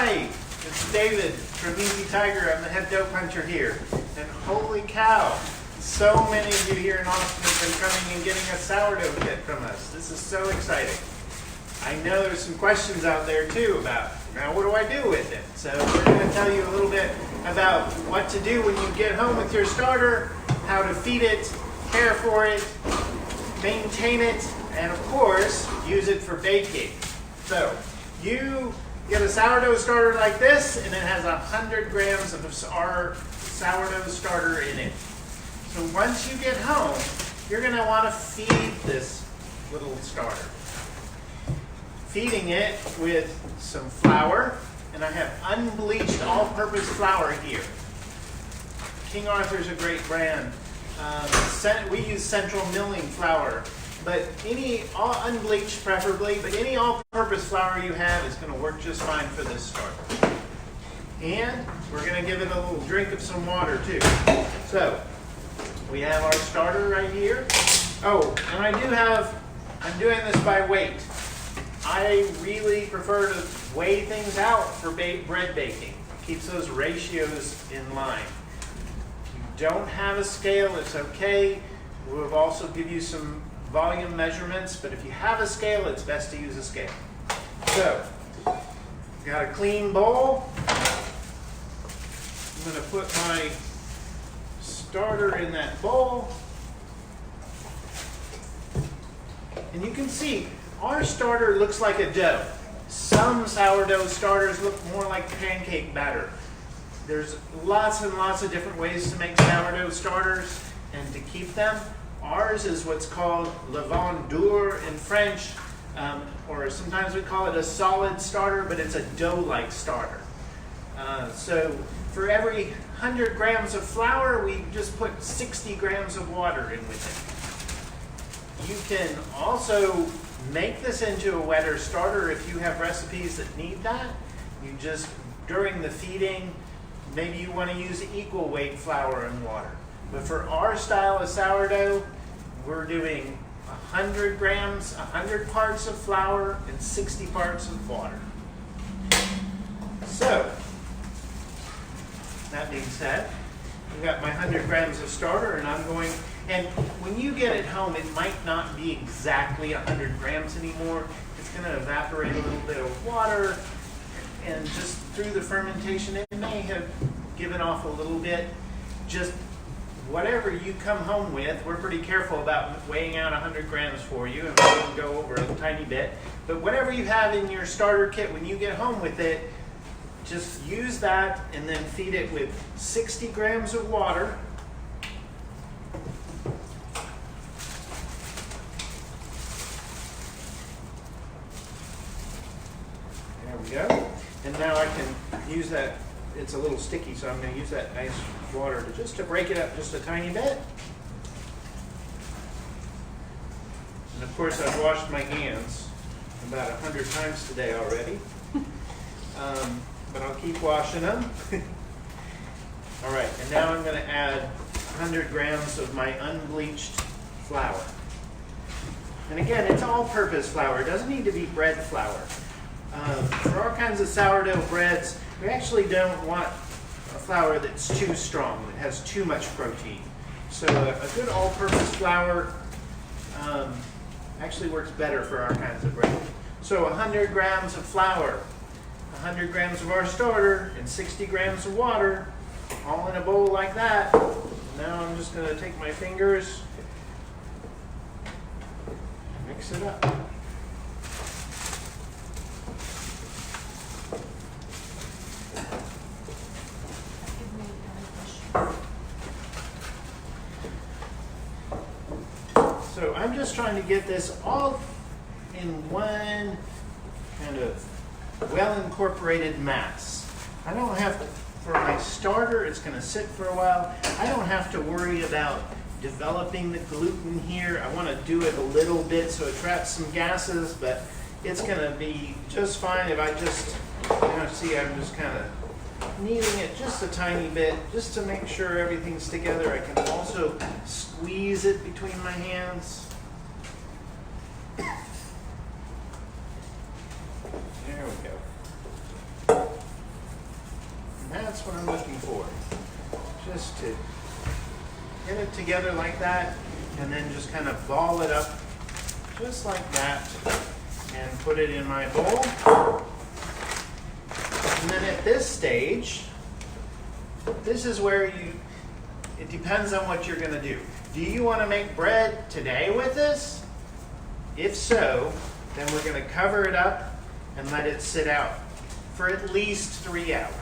Hi, it's David from Easy Tiger. I'm the head dough puncher here. And holy cow, so many of you here in Austin have been coming and getting a sourdough kit from us. This is so exciting. I know there's some questions out there too about, now what do I do with it? So we're going to tell you a little bit about what to do when you get home with your starter, how to feed it, care for it, maintain it, and of course, use it for baking. So you get a sourdough starter like this, and it has 100 grams of our sourdough starter in it. So once you get home, you're going to want to feed this little starter. Feeding it with some flour, and I have unbleached all-purpose flour here. King Arthur's a great brand. We use Central Milling flour, but unbleached preferably, but any all-purpose flour you have is going to work just fine for this starter. And we're going to give it a little drink of some water too. So we have our starter right here. Oh, and I'm doing this by weight. I really prefer to weigh things out for bread baking. It keeps those ratios in line. If you don't have a scale, it's okay. We'll also give you some volume measurements, but if you have a scale, it's best to use a scale. So, got a clean bowl. I'm going to put my starter in that bowl. And you can see, our starter looks like a dough. Some sourdough starters look more like pancake batter. There's lots and lots of different ways to make sourdough starters and to keep them. Ours is what's called levain dur in French, or sometimes we call it a solid starter, but it's a dough-like starter. So for every 100 grams of flour, we just put 60 grams of water in with it. You can also make this into a wetter starter if you have recipes that need that. You just, during the feeding, maybe you want to use equal weight flour and water. But for our style of sourdough, we're doing 100 grams, 100 parts of flour, and 60 parts of water. So, that being said, I've got my 100 grams of starter, and when you get it home, it might not be exactly 100 grams anymore. It's going to evaporate a little bit of water, and just through the fermentation, it may have given off a little bit. Just whatever you come home with, we're pretty careful about weighing out 100 grams for you, and we can go over a tiny bit. But whatever you have in your starter kit, when you get home with it, just use that and then feed it with 60 grams of water. There we go. And now I can use that. It's a little sticky, so I'm going to use that nice water to break it up just a tiny bit. And of course, I've washed my hands about 100 times today already. But I'll keep washing them. All right, and now I'm going to add 100 grams of my unbleached flour. And again, it's all-purpose flour. It doesn't need to be bread flour. For our kinds of sourdough breads, we actually don't want a flour that's too strong, that has too much protein. So a good all-purpose flour actually works better for our kinds of bread. So 100 grams of flour, 100 grams of our starter, and 60 grams of water, all in a bowl like that. Now I'm just going to take my fingers, mix it up. So I'm just trying to get this all in one kind of well-incorporated mass. I don't have to, for my starter, it's going to sit for a while. I don't have to worry about developing the gluten here. I want to do it a little bit so it traps some gases, but it's going to be just fine if I just, see, I'm just kind of kneading it just a tiny bit, just to make sure everything's together. I can also squeeze it between my hands. There we go. That's what I'm looking for. Just to get it together like that, and then just kind of ball it up just like that, and put it in my bowl. And then at this stage, this is where it depends on what you're going to do. Do you want to make bread today with this? If so, then we're going to cover it up and let it sit out for at least 3 hours.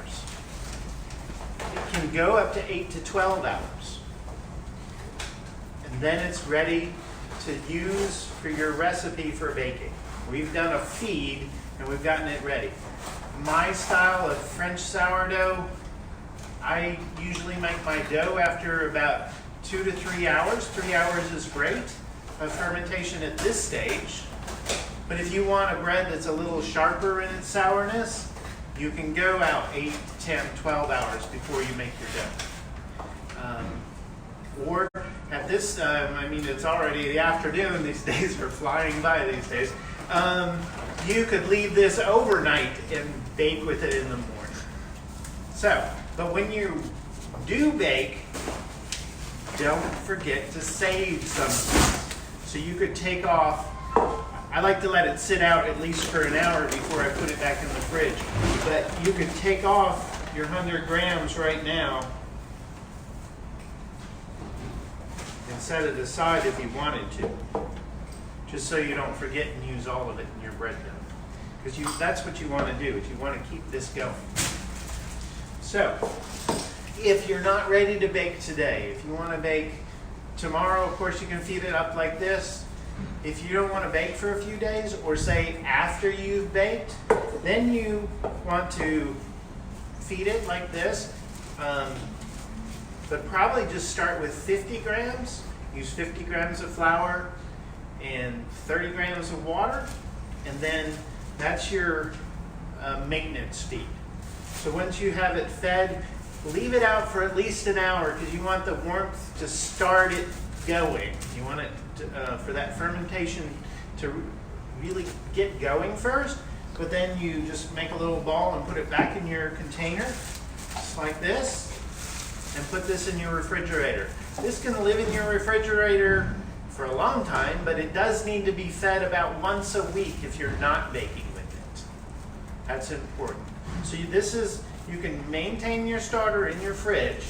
It can go up to 8 to 12 hours. And then it's ready to use for your recipe for baking. We've done a feed and we've gotten it ready. My style of French sourdough, I usually make my dough after about 2 to 3 hours. 3 hours is great of fermentation at this stage. But if you want a bread that's a little sharper in its sourness, you can go out 8, 10, 12 hours before you make your dough. Or at this time, I mean, it's already the afternoon. These days are flying by these days. You could leave this overnight and bake with it in the morning. So, but when you do bake, don't forget to save something. So you could take off, I like to let it sit out at least for an hour before I put it back in the fridge. But you could take off your 100 grams right now and set it aside if you wanted to, just so you don't forget and use all of it in your bread dough. Because that's what you want to do, is you want to keep this going. So, if you're not ready to bake today, if you want to bake tomorrow, of course you can feed it up like this. If you don't want to bake for a few days, or say after you've baked, then you want to feed it like this. But probably just start with 50 grams. Use 50 grams of flour and 30 grams of water. And then that's your maintenance feed. So once you have it fed, leave it out for at least an hour because you want the warmth to start it going. You want it to, for that fermentation to really get going first, but then you just make a little ball and put it back in your container, just like this, and put this in your refrigerator. This can live in your refrigerator for a long time, but it does need to be fed about once a week if you're not baking with it. That's important. So you can maintain your starter in your fridge.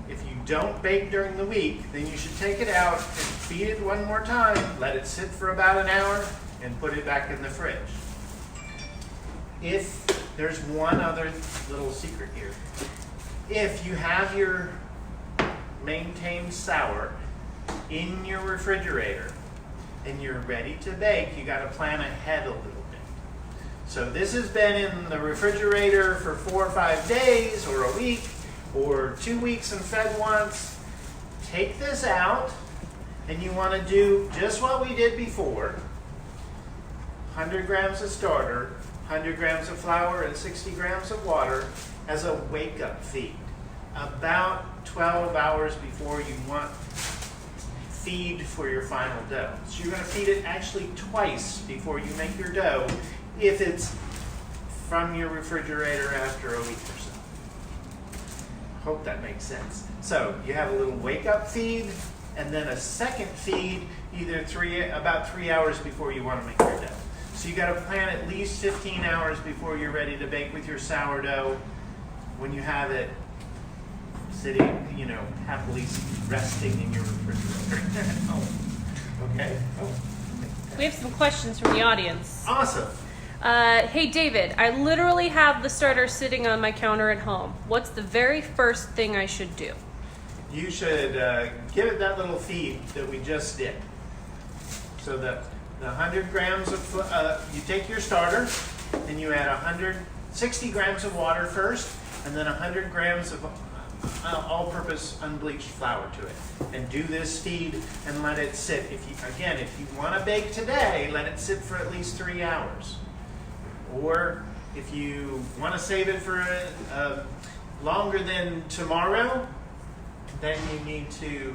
If you don't bake during the week, then you should take it out and feed it one more time, let it sit for about an hour, and put it back in the fridge. If there's one other little secret here. If you have your maintained sour in your refrigerator and you're ready to bake, you got to plan ahead a little bit. So this has been in the refrigerator for 4 or 5 days, or a week, or 2 weeks and fed once. Take this out, and you want to do just what we did before. 100 grams of starter, 100 grams of flour, and 60 grams of water as a wake-up feed. About 12 hours before you want feed for your final dough. So you're going to feed it actually twice before you make your dough if it's from your refrigerator after a week or so. Hope that makes sense. So you have a little wake-up feed and then a second feed about 3 hours before you want to make your dough. So you got to plan at least 15 hours before you're ready to bake with your sourdough when you have it sitting, happily resting in your refrigerator. Okay? We have some questions from the audience. Awesome. Hey David, I literally have the starter sitting on my counter at home. What's the very first thing I should do? You should give it that little feed that we just did. So the 100 grams of, you take your starter and you add 60 grams of water first, and then 100 grams of all-purpose unbleached flour to it. And do this feed and let it sit. If you want to bake today, let it sit for at least 3 hours. Or if you want to save it for longer than tomorrow, then you need to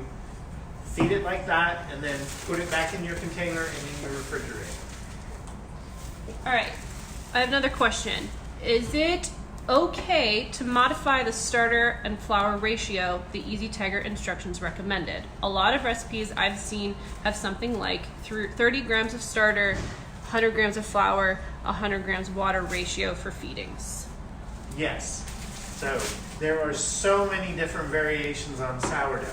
feed it like that and then put it back in your container and in your refrigerator. All right, I have another question. Is it okay to modify the starter and flour ratio the Easy Tiger instructions recommended? A lot of recipes I've seen have something like 30 grams of starter, 100 grams of flour, 100 grams water ratio for feedings. Yes. So there are so many different variations on sourdough.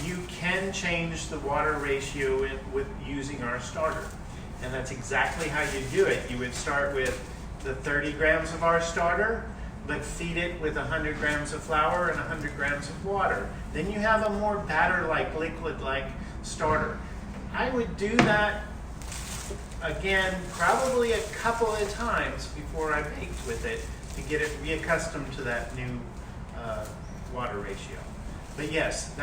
You can change the water ratio with using our starter. And that's exactly how you do it. You would start with the 30 grams of our starter, but feed it with 100 grams of flour and 100 grams of water. Then you have a more batter-like, liquid-like starter. I would do that, again, probably a couple of times before I baked with it to get it reaccustomed to that new water ratio. But yes,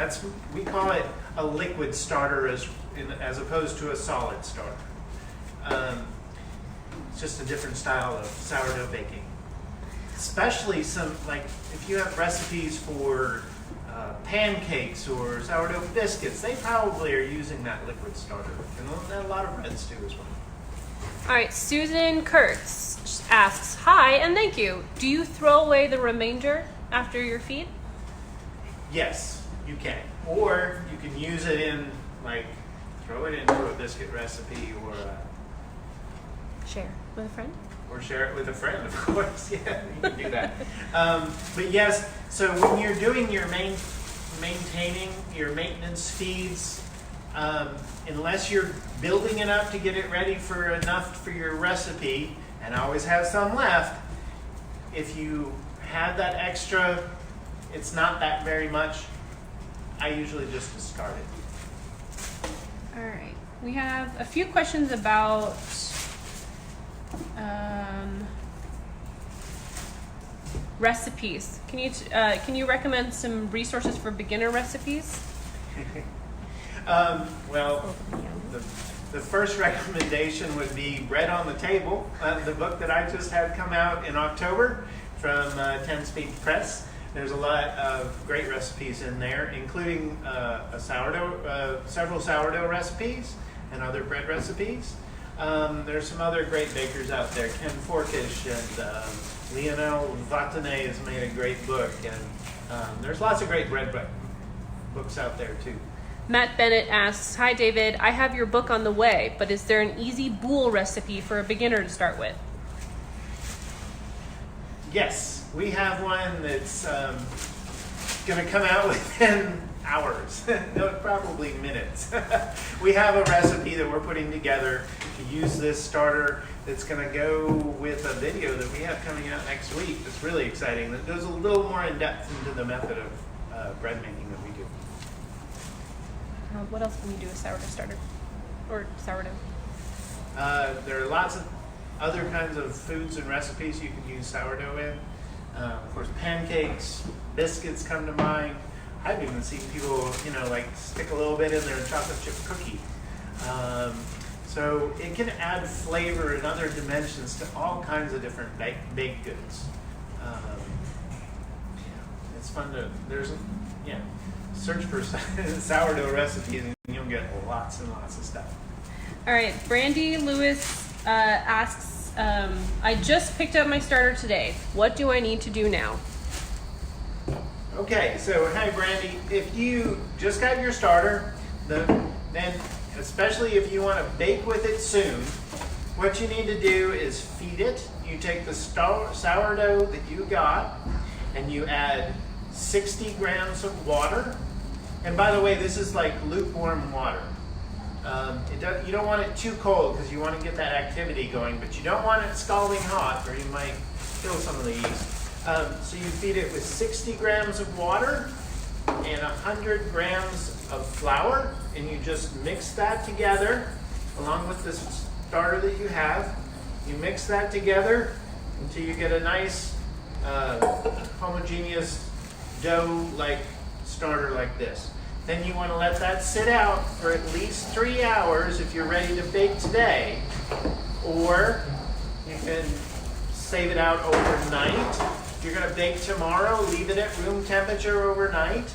we call it a liquid starter as opposed to a solid starter. It's just a different style of sourdough baking. Especially if you have recipes for pancakes or sourdough biscuits, they probably are using that liquid starter. And a lot of breads too as well. All right, Susan Kurtz asks, hi and thank you. Do you throw away the remainder after your feed? Yes, you can. Or you can use it throw it into a biscuit recipe or share with a friend. Or share it with a friend, of course. Yeah, you can do that. But yes, so when you're doing your maintaining your maintenance feeds, unless you're building it up to get it ready for enough for your recipe, and always have some left, if you have that extra, it's not that very much, I usually just discard it. All right, we have a few questions about recipes. Can you recommend some resources for beginner recipes? Well, the first recommendation would be Bread on the Table, the book that I just had come out in October from 10 Speed Press. There's a lot of great recipes in there, including several sourdough recipes and other bread recipes. There's some other great bakers out there. Ken Forkish and Lionel Vatanet has made a great book, and there's lots of great bread books out there too. Matt Bennett asks, hi David, I have your book on the way, but is there an easy boule recipe for a beginner to start with? Yes, we have one that's going to come out within hours, no, probably minutes. We have a recipe that we're putting together to use this starter that's going to go with a video that we have coming out next week. It's really exciting. That goes a little more in depth into the method of bread making that we do. What else can you do with sourdough starter? Or sourdough? There are lots of other kinds of foods and recipes you can use sourdough in. Of course, pancakes, biscuits come to mind. I've even seen people, stick a little bit in their chocolate chip cookie. So it can add flavor and other dimensions to all kinds of different baked goods. It's fun to, search for sourdough recipes and you'll get lots and lots of stuff. All right, Brandy Lewis asks, I just picked up my starter today. What do I need to do now? Okay, so hi Brandy, if you just got your starter, then especially if you want to bake with it soon, what you need to do is feed it. You take the sourdough that you got and you add 60 grams of water. And by the way, this is like lukewarm water. You don't want it too cold because you want to get that activity going, but you don't want it scalding hot or you might kill some of the yeast. So you feed it with 60 grams of water and 100 grams of flour, and you just mix that together along with this starter that you have. You mix that together until you get a nice homogeneous dough-like starter like this. Then you want to let that sit out for at least 3 hours if you're ready to bake today, or you can save it out overnight. If you're going to bake tomorrow, leave it at room temperature overnight,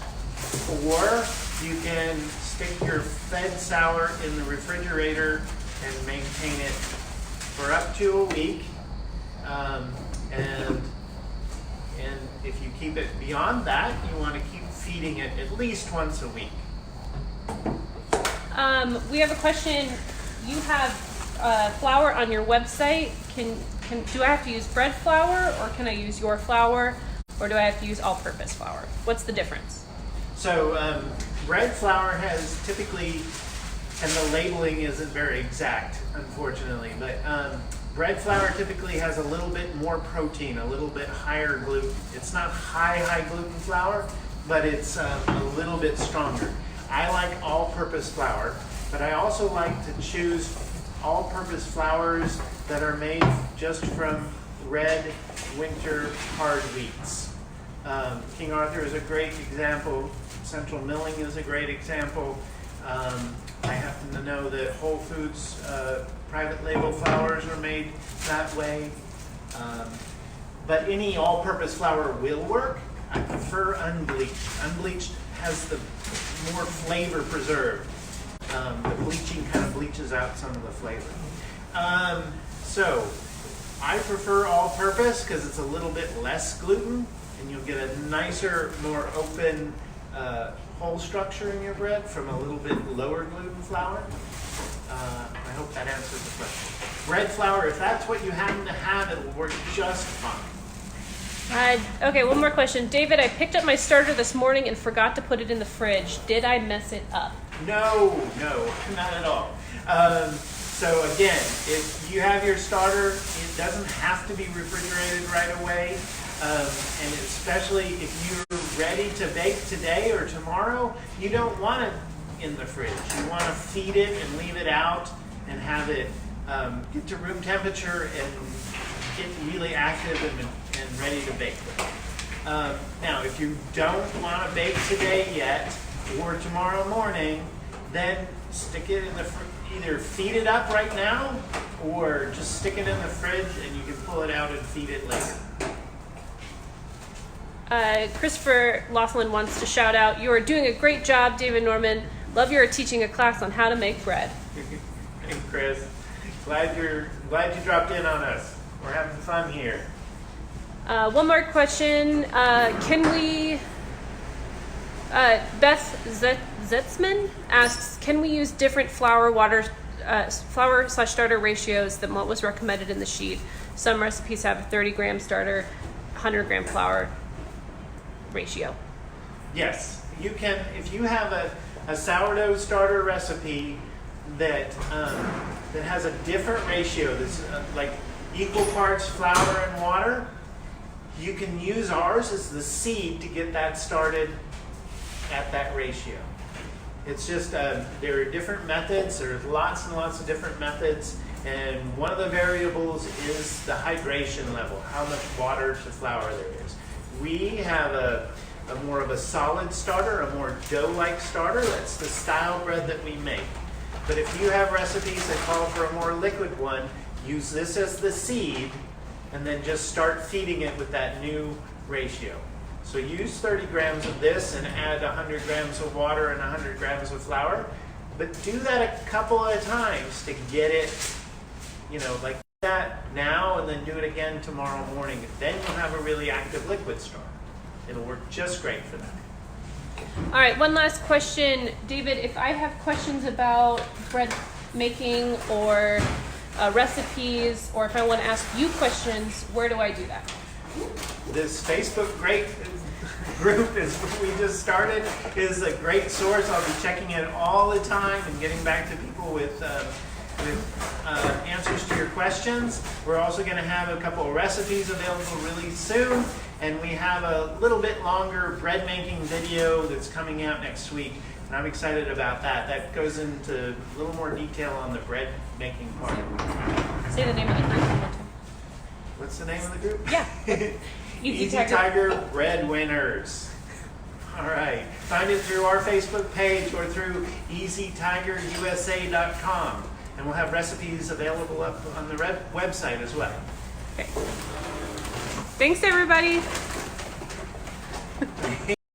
or you can stick your fed sour in the refrigerator and maintain it for up to a week. And keep it beyond that, you want to keep feeding it at least once a week. We have a question. You have flour on your website. Do I have to use bread flour, or can I use your flour, or do I have to use all-purpose flour? What's the difference? So bread flour has typically, and the labeling isn't very exact, unfortunately, but bread flour typically has a little bit more protein, a little bit higher gluten. It's not high gluten flour, but it's a little bit stronger. I like all-purpose flour, but I also like to choose all-purpose flours that are made just from red winter hard wheats. King Arthur is a great example. Central Milling is a great example. I happen to know that Whole Foods private label flours are made that way. But any all-purpose flour will work. I prefer unbleached. Unbleached has the more flavor preserved. The bleaching kind of bleaches out some of the flavor. So I prefer all-purpose because it's a little bit less gluten, and you'll get a nicer, more open whole structure in your bread from a little bit lower gluten flour. I hope that answers the question. Bread flour, if that's what you happen to have, it will work just fine. Okay, one more question. David, I picked up my starter this morning and forgot to put it in the fridge. Did I mess it up? No, not at all. So again, if you have your starter, it doesn't have to be refrigerated right away. And especially if you're ready to bake today or tomorrow, you don't want it in the fridge. You want to feed it and leave it out and have it get to room temperature and get really active and ready to bake with it. Now, if you don't want to bake today yet or tomorrow morning, then stick it in the either feed it up right now or just stick it in the fridge and you can pull it out and feed it later. Christopher Laughlin wants to shout out, "You are doing a great job, David Norman. Love your teaching a class on how to make bread." Hey, Chris. Glad you dropped in on us. We're having fun here. One more question. Can we... Beth Zetzman asks, can we use different flour/starter ratios than what was recommended in the sheet? Some recipes have a 30-gram starter, 100-gram flour ratio. Yes, you can. If you have a sourdough starter recipe that has a different ratio, that's like equal parts flour and water, you can use ours as the seed to get that started at that ratio. It's just there are different methods. There's lots and lots of different methods, and one of the variables is the hydration level, how much water to flour there is. We have a more of a solid starter, a more dough-like starter. That's the style bread that we make. But if you have recipes that call for a more liquid one, use this as the seed and then just start feeding it with that new ratio. So use 30 grams of this and add 100 grams of water and 100 grams of flour. But do that a couple of times to get it, like that now, and then do it again tomorrow morning. Then you'll have a really active liquid starter. It'll work just great for that. All right, one last question. David, if I have questions about bread making or recipes, or if I want to ask you questions, where do I do that? This Facebook group is what we just started is a great source. I'll be checking it all the time and getting back to people with answers to your questions. We're also going to have a couple of recipes available really soon, and we have a little bit longer bread making video that's coming out next week, and I'm excited about that. That goes into a little more detail on the bread making part. Say the name of the group one more time. What's the name of the group? Yeah. Easy Tiger Breadwinners. All right. Find it through our Facebook page or through easytigerusa.com. And we'll have recipes available up on the website as well. Okay. Thanks, everybody.